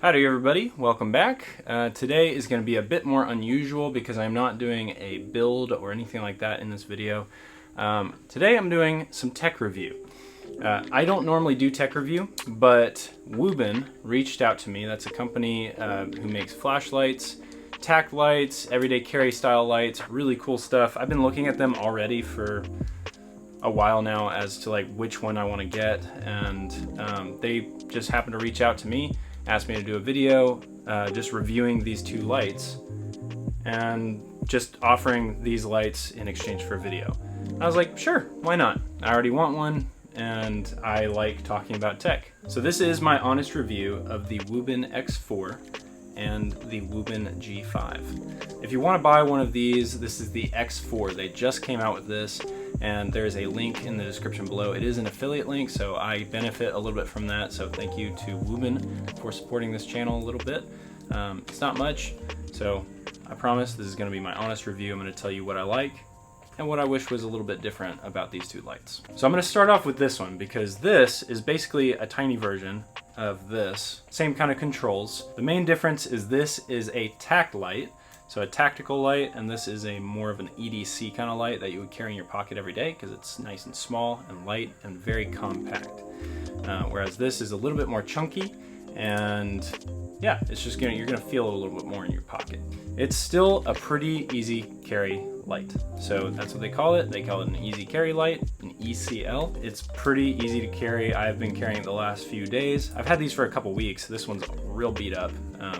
Howdy everybody, welcome back. Today is going to be a bit more unusual because I'm not doing a build or anything like that in this video. Today I'm doing some tech review. I don't normally do tech review, but Wuben reached out to me. That's a company who makes flashlights, tack lights, everyday carry style lights, really cool stuff. I've been looking at them already for a while now as to like which one I want to get, and they just happened to reach out to me, asked me to do a video just reviewing these two lights and just offering these lights in exchange for a video. I was like, sure, why not? I already want one and I like talking about tech. So this is my honest review of the Wuben X4 and the Wuben G5. If you want to buy one of these, this is the X4. They just came out with this, and there's a link in the description below. It is an affiliate link, so I benefit a little bit from that, so thank you to Wuben for supporting this channel a little bit. It's not much, so I promise this is going to be my honest review. I'm going to tell you what I like and what I wish was a little bit different about these two lights. So I'm going to start off with this one because this is basically a tiny version of this. Same kind of controls. The main difference is this is a tack light, so a tactical light, and this is a more of an EDC kind of light that you would carry in your pocket every day because it's nice and small and light and very compact. Whereas this is a little bit more chunky, and yeah, it's just you're gonna feel it a little bit more in your pocket. It's still a pretty easy carry light. So that's what they call it. They call it an easy carry light, an ECL. It's pretty easy to carry. I've been carrying it the last few days. I've had these for a couple weeks. This one's real beat up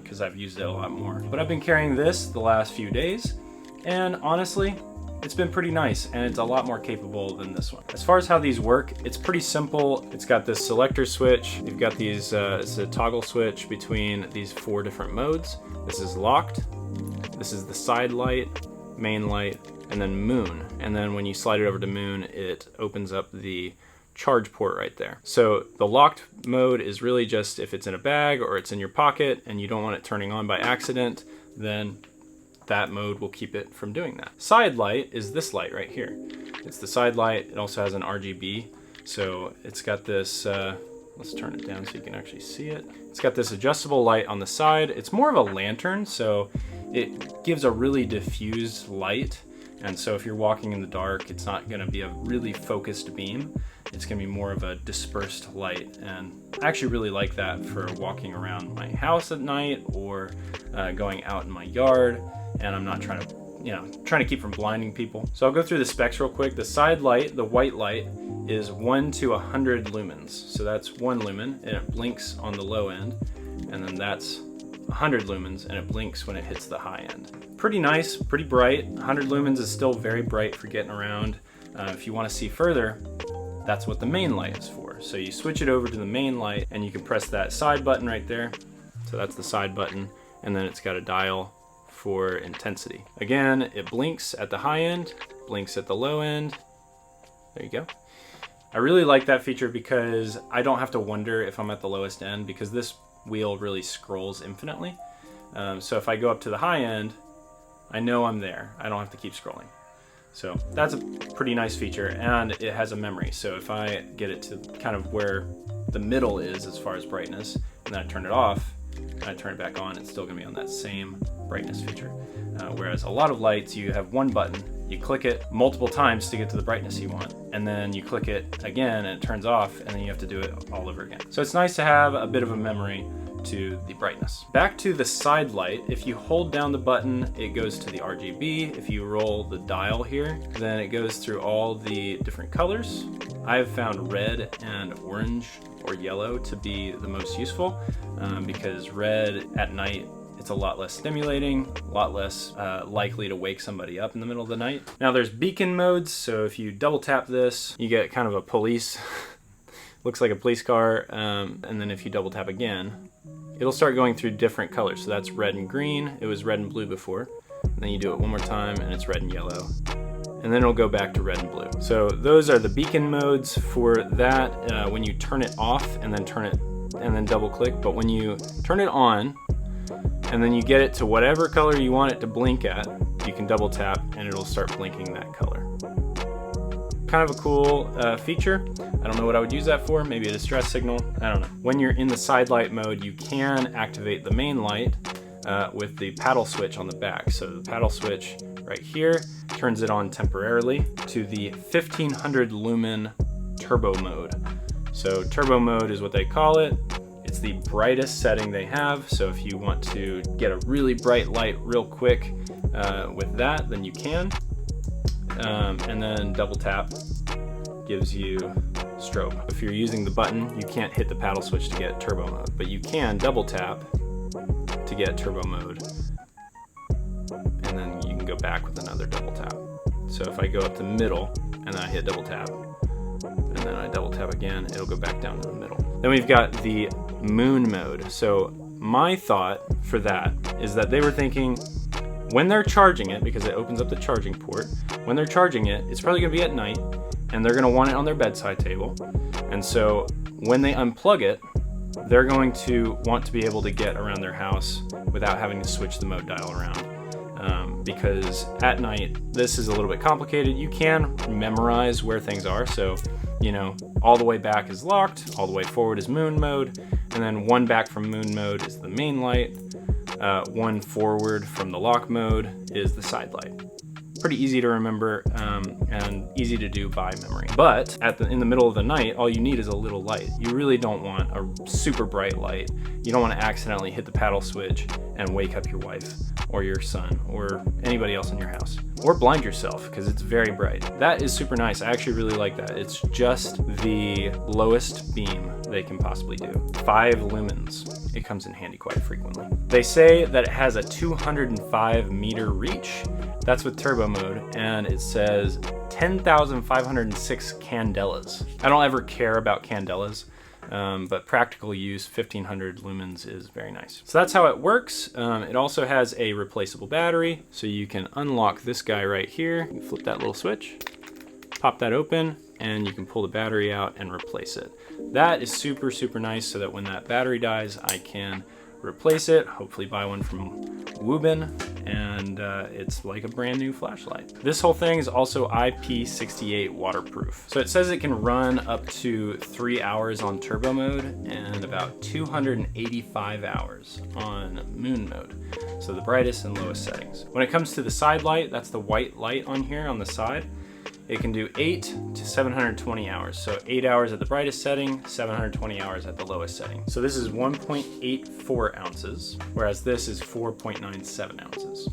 because I've used it a lot more. But I've been carrying this the last few days, and honestly, it's been pretty nice, and it's a lot more capable than this one. As far as how these work, it's pretty simple. It's got this selector switch. You've got these, it's a toggle switch between these 4 different modes. This is locked. This is the side light, main light, and then moon. And then when you slide it over to moon, it opens up the charge port right there. So the locked mode is really just if it's in a bag or it's in your pocket and you don't want it turning on by accident, then that mode will keep it from doing that. Side light is this light right here. It's the side light. It also has an RGB. So it's got this, let's turn it down so you can actually see it. It's got this adjustable light on the side. It's more of a lantern, so it gives a really diffused light. And so if you're walking in the dark, it's not gonna be a really focused beam. It's gonna be more of a dispersed light. And I actually really like that for walking around my house at night or going out in my yard. And I'm not trying to keep from blinding people. So I'll go through the specs real quick. The side light, the white light, is 1 to 100 lumens. So that's 1 lumen, and it blinks on the low end. And then that's 100 lumens, and it blinks when it hits the high end. Pretty nice, pretty bright. 100 lumens is still very bright for getting around. If you want to see further, that's what the main light is for. So you switch it over to the main light, and you can press that side button right there. So that's the side button, and then it's got a dial for intensity. Again, it blinks at the high end, blinks at the low end. There you go. I really like that feature because I don't have to wonder if I'm at the lowest end because this wheel really scrolls infinitely. So if I go up to the high end, I know I'm there. I don't have to keep scrolling. So that's a pretty nice feature, and it has a memory. So if I get it to kind of where the middle is as far as brightness, and then I turn it off, and I turn it back on, it's still gonna be on that same brightness feature. Whereas a lot of lights, you have one button, you click it multiple times to get to the brightness you want, and then you click it again and it turns off, and then you have to do it all over again. So it's nice to have a bit of a memory to the brightness. Back to the side light, if you hold down the button, it goes to the RGB. If you roll the dial here, then it goes through all the different colors. I've found red and orange or yellow to be the most useful because red at night, it's a lot less stimulating, a lot less likely to wake somebody up in the middle of the night. Now there's beacon modes, so if you double tap this, you get kind of a police, looks like a police car, and then if you double tap again, it'll start going through different colors. So that's red and green, it was red and blue before, and then you do it one more time and it's red and yellow, and then it'll go back to red and blue. So those are the beacon modes for that. When you turn it off and then double click, but when you turn it on, and then you get it to whatever color you want it to blink at, you can double tap and it'll start blinking that color. kind of a cool feature. I don't know what I would use that for, maybe a distress signal, I don't know. When you're in the side light mode, you can activate the main light with the paddle switch on the back. So the paddle switch right here turns it on temporarily to the 1500 lumen turbo mode. So turbo mode is what they call it. It's the brightest setting they have. So if you want to get a really bright light real quick with that, then you can. And then double tap gives you strobe. If you're using the button, you can't hit the paddle switch to get turbo mode, but you can double tap to get turbo mode. And then you can go back with another double tap. So if I go up to middle and then I hit double tap, and then I double tap again, it'll go back down to the middle. Then we've got the moon mode. So my thought for that is that they were thinking when they're charging it, because it opens up the charging port, when they're charging it, it's probably gonna be at night and they're gonna want it on their bedside table. And so when they unplug it, they're going to want to be able to get around their house without having to switch the mode dial around. Because at night, this is a little bit complicated. You can memorize where things are. So, you know, all the way back is locked, all the way forward is moon mode, and then one back from moon mode is the main light. One forward from the lock mode is the side light. Pretty easy to remember and easy to do by memory. But in the middle of the night, all you need is a little light. You really don't want a super bright light. You don't want to accidentally hit the paddle switch and wake up your wife or your son or anybody else in your house. Or blind yourself because it's very bright. That is super nice. I actually really like that. It's just the lowest beam they can possibly do. 5 lumens. It comes in handy quite frequently. They say that it has a 205 meter reach. That's with turbo mode, and it says 10,506 candelas. I don't ever care about candelas, but practical use, 1500 lumens is very nice. So that's how it works. It also has a replaceable battery, so you can unlock this guy right here. You flip that little switch, pop that open, and you can pull the battery out and replace it. That is super, super nice so that when that battery dies, I can replace it, hopefully buy one from Wuben, and it's like a brand new flashlight. This whole thing is also IP68 waterproof. So it says it can run up to 3 hours on turbo mode and about 285 hours on moon mode. So the brightest and lowest settings. When it comes to the side light, that's the white light on here on the side. It can do 8 to 720 hours. So 8 hours at the brightest setting, 720 hours at the lowest setting. So this is 1.84 ounces, whereas this is 4.97 ounces.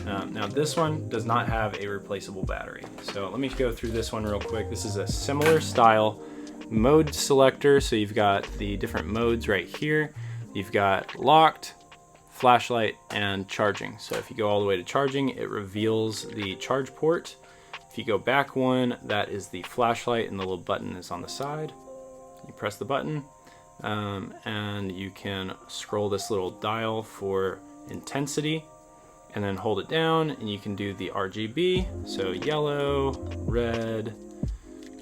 Now this one does not have a replaceable battery. So let me go through this one real quick. This is a similar style mode selector. So you've got the different modes right here. You've got locked, flashlight, and charging. So if you go all the way to charging, it reveals the charge port. If you go back one, that is the flashlight and the little button is on the side. You press the button and you can scroll this little dial for intensity and then hold it down and you can do the RGB, so yellow, red,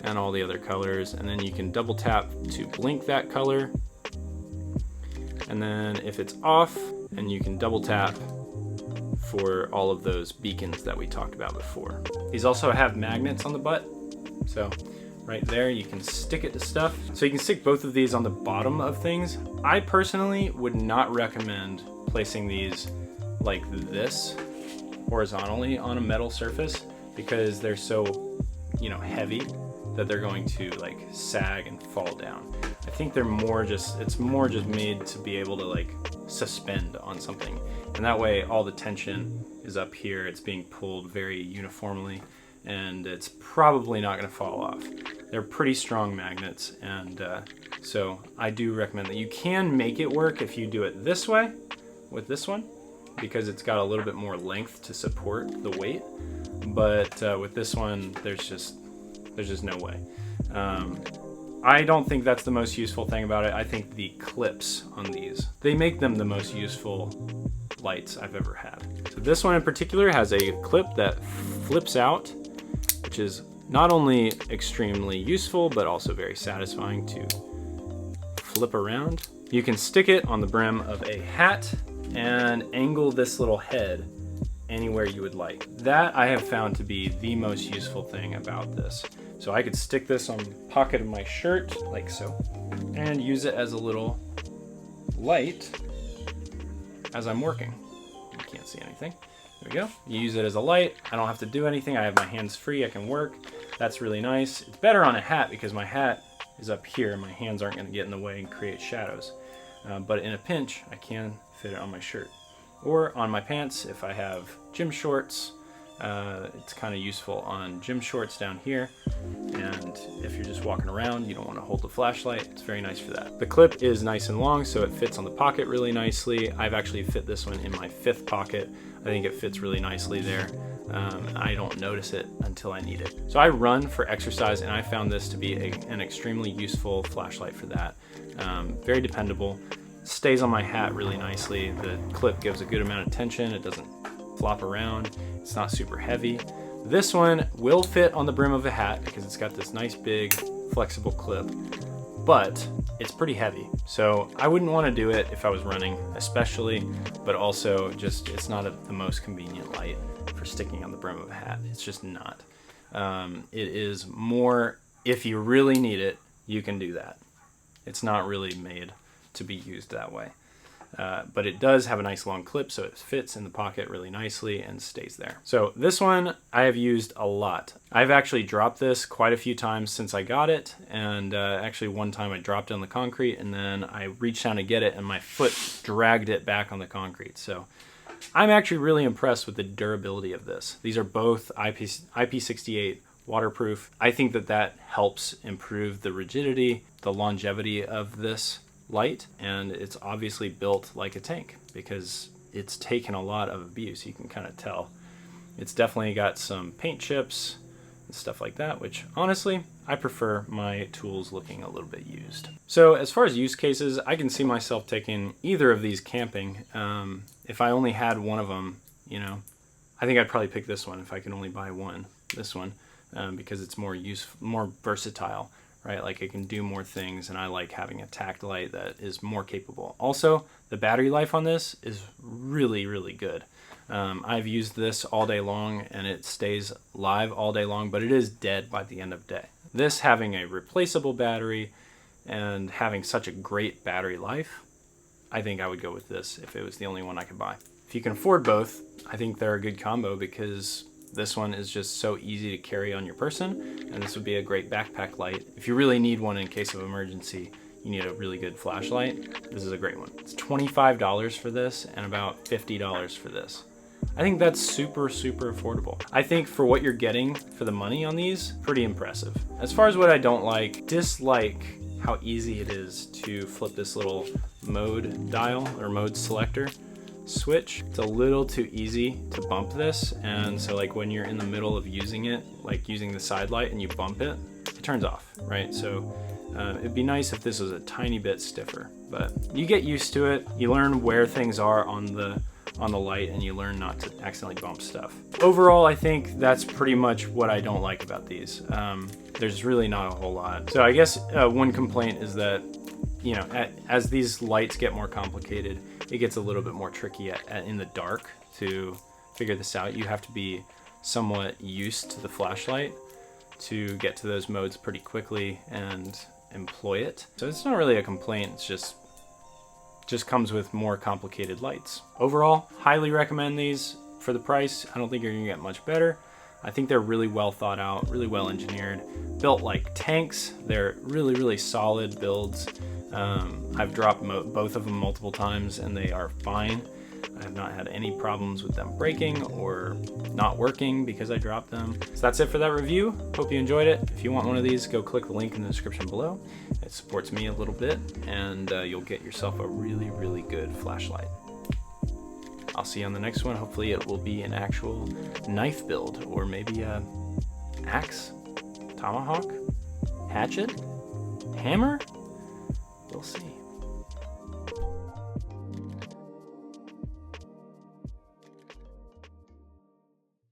and all the other colors. And then you can double tap to blink that color. And then if it's off, and you can double tap for all of those beacons that we talked about before. These also have magnets on the butt. So right there, you can stick it to stuff. So you can stick both of these on the bottom of things. I personally would not recommend placing these like this horizontally on a metal surface because they're so, you know, heavy that they're going to like sag and fall down. I think they're it's more just made to be able to like suspend on something. And that way all the tension is up here. It's being pulled very uniformly and it's probably not gonna fall off. They're pretty strong magnets. And so I do recommend that. You can make it work if you do it this way with this one, because it's got a little bit more length to support the weight. But with this one, there's just no way. I don't think that's the most useful thing about it. I think the clips on these, they make them the most useful lights I've ever had. So this one in particular has a clip that flips out, which is not only extremely useful, but also very satisfying to flip around. You can stick it on the brim of a hat and angle this little head anywhere you would like. That I have found to be the most useful thing about this, So I could stick this on the pocket of my shirt like so and use it as a little light as I'm working. You can't see anything. There we go. You use it as a light. I don't have to do anything. I have my hands free. I can work. That's really nice. It's better on a hat because my hat is up here. My hands aren't going to get in the way and create shadows. But in a pinch, I can fit it on my shirt. Or on my pants if I have gym shorts. It's kind of useful on gym shorts down here. And if you're just walking around, you don't want to hold the flashlight, it's very nice for that. The clip is nice and long, so it fits on the pocket really nicely. I've actually fit this one in my 5th pocket. I think it fits really nicely there. I don't notice it until I need it. So I run for exercise, and I found this to be an extremely useful flashlight for that. Very dependable. Stays on my hat really nicely. The clip gives a good amount of tension. It doesn't flop around. It's not super heavy. This one will fit on the brim of a hat because it's got this nice big flexible clip, but it's pretty heavy. So I wouldn't want to do it if I was running especially, but also just it's not the most convenient light for sticking on the brim of a hat. It's just not. It is more, if you really need it, you can do that. It's not really made to be used that way. But it does have a nice long clip, so it fits in the pocket really nicely and stays there. So this one I have used a lot. I've actually dropped this quite a few times since I got it, and actually one time I dropped it on the concrete and then I reached down to get it and my foot dragged it back on the concrete. So I'm actually really impressed with the durability of this. These are both IP68 waterproof. I think that helps improve the rigidity, the longevity of this light, and it's obviously built like a tank because it's taken a lot of abuse. You can kind of tell. It's definitely got some paint chips and stuff like that, which honestly, I prefer my tools looking a little bit used. So as far as use cases, I can see myself taking either of these camping. If I only had one of them, you know, I think I'd probably pick this one if I can only buy one, this one, because it's more useful, more versatile. Right, like it can do more things, and I like having a tact light that is more capable. Also, the battery life on this is really, really good. I've used this all day long, and it stays live all day long, but it is dead by the end of the day. This having a replaceable battery and having such a great battery life, I think I would go with this if it was the only one I could buy. If you can afford both, I think they're a good combo because this one is just so easy to carry on your person, and this would be a great backpack light. If you really need one in case of emergency, you need a really good flashlight, this is a great one. It's $25 for this and about $50 for this. I think that's super, super affordable. I think for what you're getting for the money on these, pretty impressive. As far as what I don't like, dislike how easy it is to flip this little mode dial or mode selector switch. It's a little too easy to bump this, and so like when you're in the middle of using it, like using the side light and you bump it, it turns off, right? So it'd be nice if this was a tiny bit stiffer, but you get used to it. You learn where things are on the light, and you learn not to accidentally bump stuff. Overall, I think that's pretty much what I don't like about these. There's really not a whole lot. So I guess one complaint is that, you know, as these lights get more complicated, it gets a little bit more tricky in the dark to figure this out. You have to be somewhat used to the flashlight to get to those modes pretty quickly and employ it. So it's not really a complaint, it's just comes with more complicated lights. Overall, highly recommend these for the price. I don't think you're gonna get much better. I think they're really well thought out, really well engineered, built like tanks. They're really, really solid builds. I've dropped both of them multiple times and they are fine. I have not had any problems with them breaking or not working because I dropped them. So that's it for that review. Hope you enjoyed it. If you want one of these, go click the link in the description below. It supports me a little bit, and you'll get yourself a really, really good flashlight. I'll see you on the next one. Hopefully it will be an actual knife build, or maybe a axe, tomahawk, hatchet, hammer. We'll see.